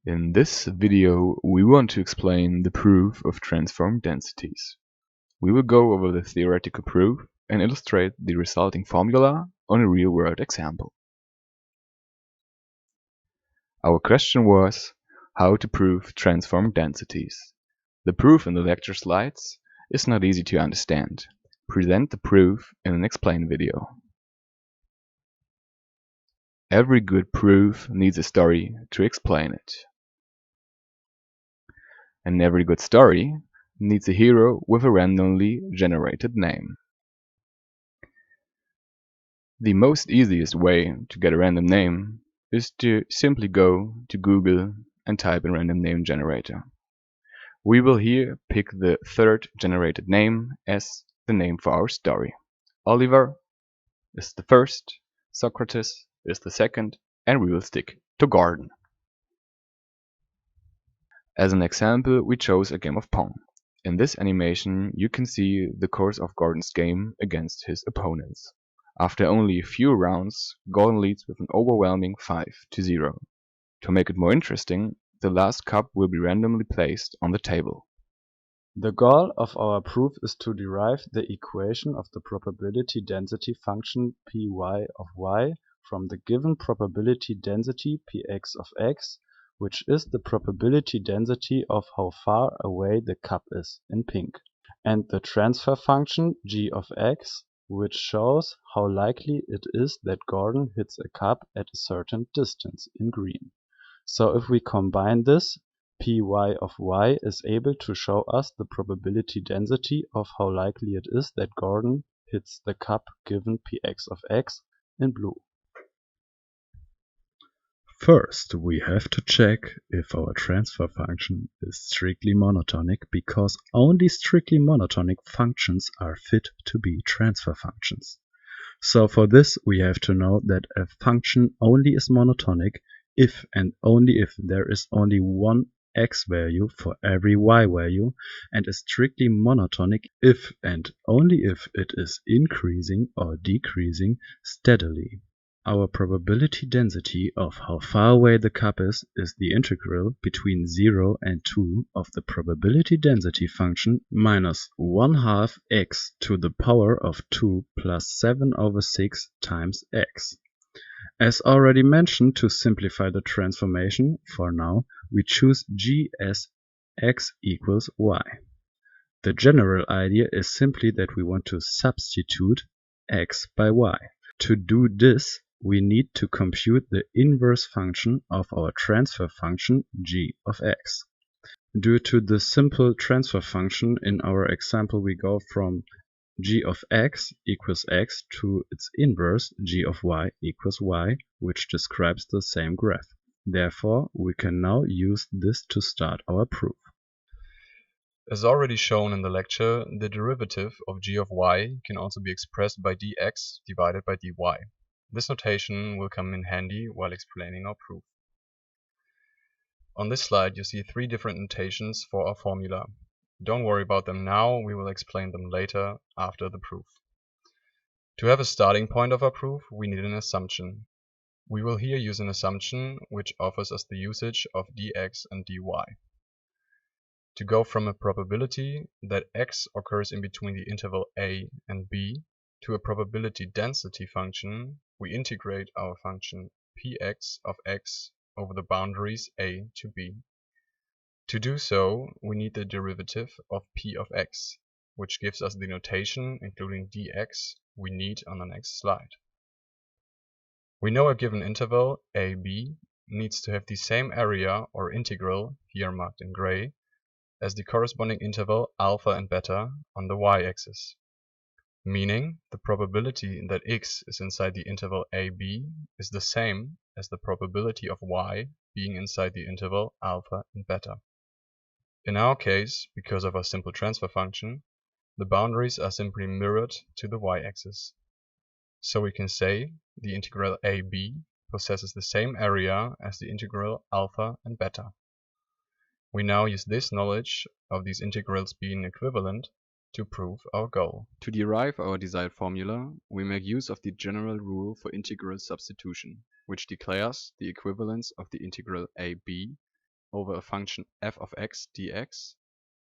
In this video, we want to explain the proof of transform densities. We will go over the theoretical proof and illustrate the resulting formula on a real-world example. Our question was how to prove transform densities. The proof in the lecture slides is not easy to understand. Present the proof in an explain video. Every good proof needs a story to explain it. And every good story needs a hero with a randomly generated name. The most easiest way to get a random name is to simply go to Google and type in random name generator. We will here pick the third generated name as the name for our story. Oliver is the first, Socrates is the second, and we will stick to Gordon. As an example, we chose a game of Pong. In this animation, you can see the course of Gordon's game against his opponents. After only a few rounds, Gordon leads with an overwhelming 5-0. To make it more interesting, the last cup will be randomly placed on the table. The goal of our proof is to derive the equation of the probability density function Py of y from the given probability density Px of x, which is the probability density of how far away the cup is in pink, and the transfer function g of x, which shows how likely it is that Gordon hits a cup at a certain distance in green. So if we combine this, Py of y is able to show us the probability density of how likely it is that Gordon hits the cup given Px of x in blue. First, we have to check if our transfer function is strictly monotonic, because only strictly monotonic functions are fit to be transfer functions. So for this, we have to know that a function only is monotonic if and only if there is only one x value for every y value, and is strictly monotonic if and only if it is increasing or decreasing steadily. Our probability density of how far away the cup is the integral between 0 and 2 of the probability density function minus 1/2 x to the power of 2 plus 7/6 times x. As already mentioned, to simplify the transformation, for now, we choose g as x equals y. The general idea is simply that we want to substitute x by y. To do this, we need to compute the inverse function of our transfer function g of x. Due to the simple transfer function, in our example we go from g of x equals x to its inverse g of y equals y, which describes the same graph. Therefore, we can now use this to start our proof. As already shown in the lecture, the derivative of g of y can also be expressed by dx divided by dy. This notation will come in handy while explaining our proof. On this slide you see three different notations for our formula. Don't worry about them now, we will explain them later after the proof. To have a starting point of our proof, we need an assumption. We will here use an assumption which offers us the usage of dx and dy. To go from a probability that x occurs in between the interval a and b to a probability density function, we integrate our function Px of x over the boundaries a to b. To do so, we need the derivative of P of x, which gives us the notation including dx we need on the next slide. We know a given interval ab needs to have the same area or integral, here marked in gray, as the corresponding interval alpha and beta on the y-axis, meaning the probability that x is inside the interval ab is the same as the probability of y being inside the interval alpha and beta. In our case, because of our simple transfer function, the boundaries are simply mirrored to the y-axis. So we can say the integral ab possesses the same area as the integral alpha and beta. We now use this knowledge of these integrals being equivalent to prove our goal. To derive our desired formula, we make use of the general rule for integral substitution, which declares the equivalence of the integral ab over a function f of x dx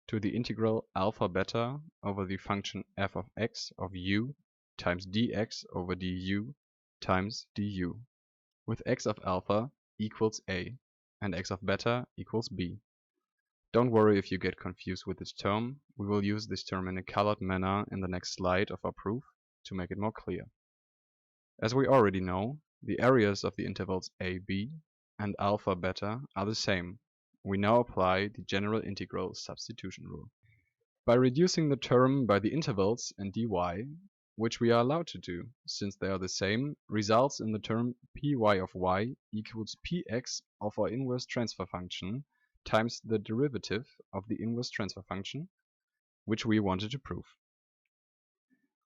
to the integral alpha beta over the function f of x of u times dx over du times du, with x of alpha equals a and x of beta equals b. Don't worry if you get confused with this term. We will use this term in a colored manner in the next slide of our proof to make it more clear. As we already know, the areas of the intervals a, b and alpha beta are the same. We now apply the general integral substitution rule. By reducing the term by the intervals and dy, which we are allowed to do since they are the same, results in the term py of y equals px of our inverse transfer function times the derivative of the inverse transfer function, which we wanted to prove.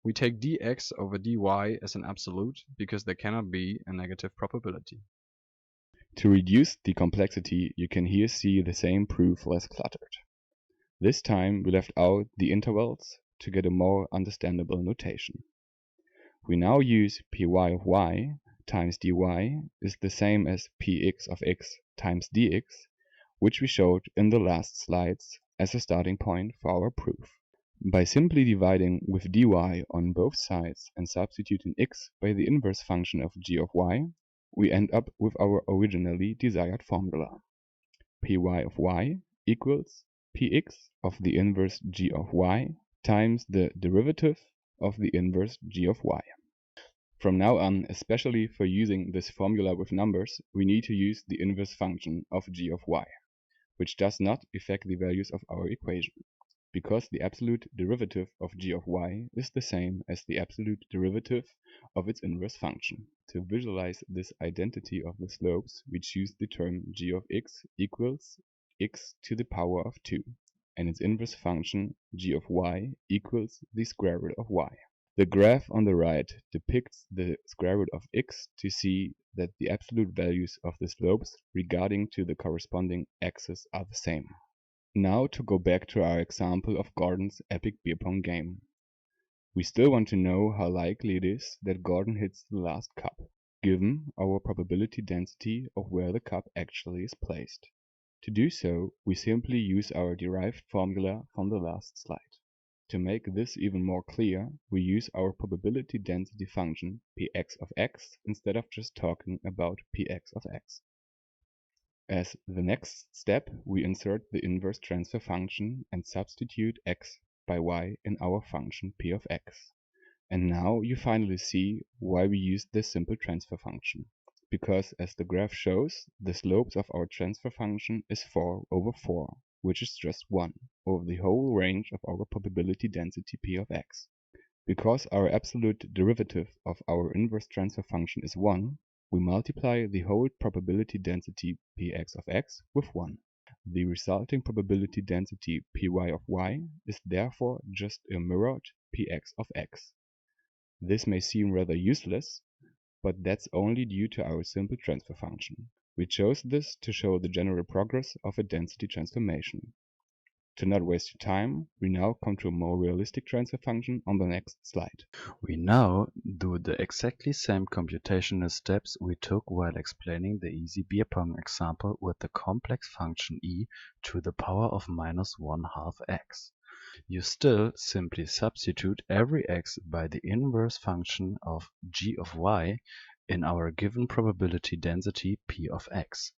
We take dx over dy as an absolute because there cannot be a negative probability. To reduce the complexity, you can here see the same proof less cluttered. This time we left out the intervals to get a more understandable notation. We now use py of y times dy is the same as px of x times dx, which we showed in the last slides as a starting point for our proof. By simply dividing with dy on both sides and substituting x by the inverse function of g of y, we end up with our originally desired formula. Py of y equals px of the inverse g of y times the derivative of the inverse g of y. From now on, especially for using this formula with numbers, we need to use the inverse function of g of y, which does not affect the values of our equation, because the absolute derivative of g of y is the same as the absolute derivative of its inverse function. To visualize this identity of the slopes, we choose the term g of x equals x to the power of 2, and its inverse function g of y equals the square root of y. The graph on the right depicts the square root of x to see that the absolute values of the slopes regarding to the corresponding axis are the same. Now to go back to our example of Gordon's epic beer pong game. We still want to know how likely it is that Gordon hits the last cup, given our probability density of where the cup actually is placed. To do so, we simply use our derived formula from the last slide. To make this even more clear, we use our probability density function px of x instead of just talking about px of x. As the next step, we insert the inverse transfer function and substitute x by y in our function p of x. And now you finally see why we use this simple transfer function. Because as the graph shows, the slopes of our transfer function is 4 over 4, which is just 1 over the whole range of our probability density p of x. Because our absolute derivative of our inverse transfer function is 1, we multiply the whole probability density px of x with 1. The resulting probability density py of y is therefore just a mirrored px of x. This may seem rather useless, but that's only due to our simple transfer function. We chose this to show the general progress of a density transformation. To not waste your time, we now come to a more realistic transfer function on the next slide. We now do the exactly same computational steps we took while explaining the easy beer pong example with the complex function e to the power of minus 1/2 x. You still simply substitute every x by the inverse function of g of y in our given probability density p of x.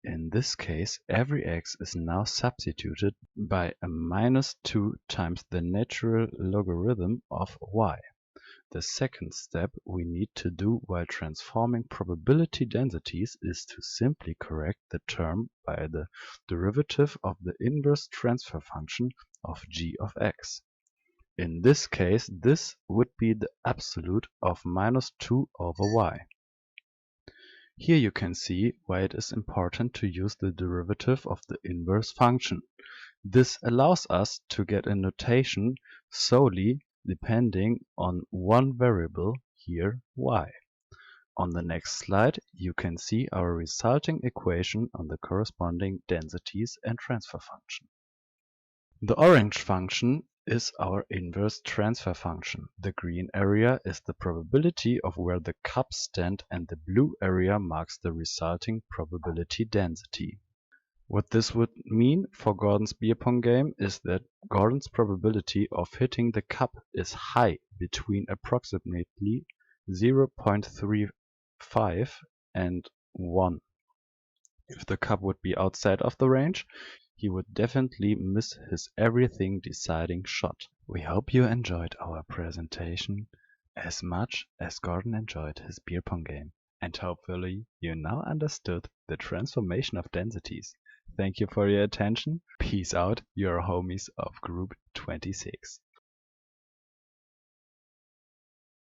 In this case, every x is now substituted by a minus 2 times the natural logarithm of y. The second step we need to do while transforming probability densities is to simply correct the term by the derivative of the inverse transfer function of g of x. In this case, this would be the absolute of minus 2 over y. Here you can see why it is important to use the derivative of the inverse function. This allows us to get a notation solely depending on one variable, here y. On the next slide, you can see our resulting equation on the corresponding densities and transfer function. The orange function is our inverse transfer function. The green area is the probability of where the cups stand and the blue area marks the resulting probability density. What this would mean for Gordon's beer pong game is that Gordon's probability of hitting the cup is high, between approximately 0.35 and 1. If the cup would be outside of the range, he would definitely miss his everything deciding shot. We hope you enjoyed our presentation as much as Gordon enjoyed his beer pong game, and hopefully you now understood the transformation of densities. Thank you for your attention. Peace out, your homies of Group 26.